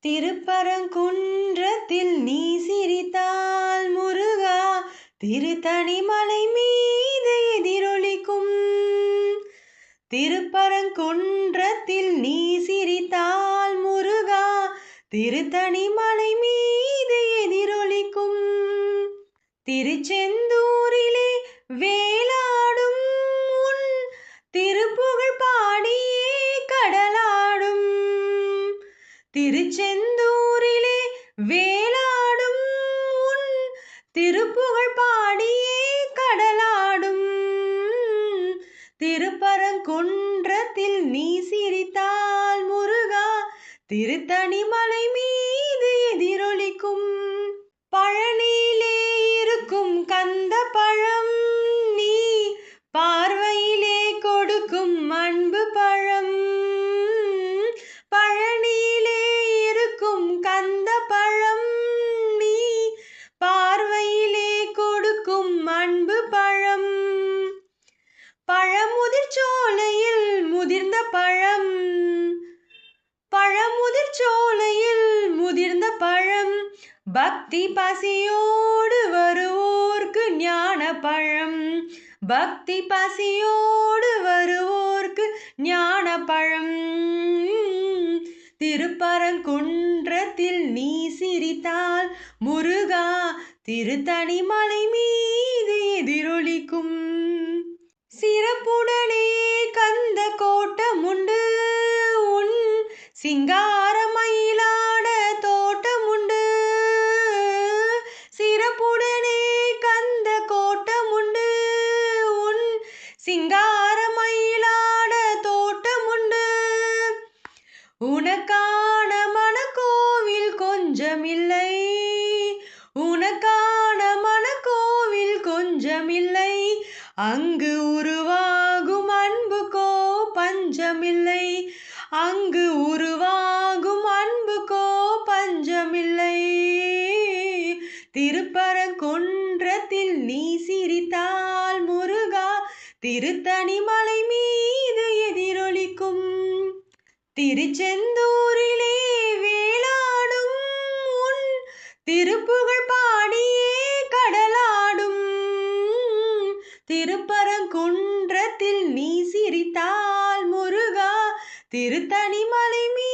திருப்பரங்குன்றத்தில் நீ சிரித்தால் முருகா, திருத்தணிமலை மீது எதிரொலிக்கும். திருப்பரங்குன்றத்தில் நீ சிரித்தால் முருகா, திருத்தணிமலை மீது எதிரொலிக்கும். திருச்செந்தூரிலே வேலாடும் உன் திருப்புகழ் பாடியே கடலாடும். திருச்செந்தூரிலே வேலாடும் உன் திருப்புகழ் பாடியே கடலாடும். திருப்பரங்குன்றத்தில் நீ சிரித்தால் முருகா, திருத்தணிமலை மீது எதிரொலிக்கும். பழனியிலே இருக்கும் கந்த பழம் நீ பார்வையிலே கொடுக்கும் அன்பு பழம். பழனியிலே இருக்கும் கந்த பழம் நீ பார்வையிலே கொடுக்கும் அன்பு பழம். பழமுதிர் சோலையில் முதிர்ந்த பழம், பழமுதிர் சோலையில் முதிர்ந்த பழம். பக்தி பசியோடு வருவோர்க்கு ஞான பழம். பக்தி பசியோடு வருவோர்க்கு ஞான பழம். திருப்பரங்குன்றத்தில் நீ சிரித்தால் முருகா, திருத்தணிமலை மீது எதிரொலிக்கும். சிறப்புடனே கந்த கோட்டமுண்டு உன் சிங்கார மயிலாட தோட்டமுண்டு. சிறப்புடனே கந்த கோட்டமுண்டு உன் சிங்கார மயிலாட தோட்டமுண்டு. உனக்கான மனக்கோவில் கொஞ்சமில்லை, உனக்கான மனக்கோவில் கொஞ்சமில்லை. அங்கு உருவாகும் அன்புக்கோ பஞ்சமில்லை, அங்கு உருவாகும் அன்புக்கோ பஞ்சமில்லை. திருப்பரங்குன்றத்தில் நீ சிரித்தால் முருகா, திருத்தணிமலை மீது எதிரொலிக்கும். திருச்செந்தூரிலே வேலாடும் உன் திருப்புகழ் பாடியே கடலாடும். திருப்பரங்குன்றத்தில் நீ சிரித்தால் முருகா, திருத்தணிமலை மீது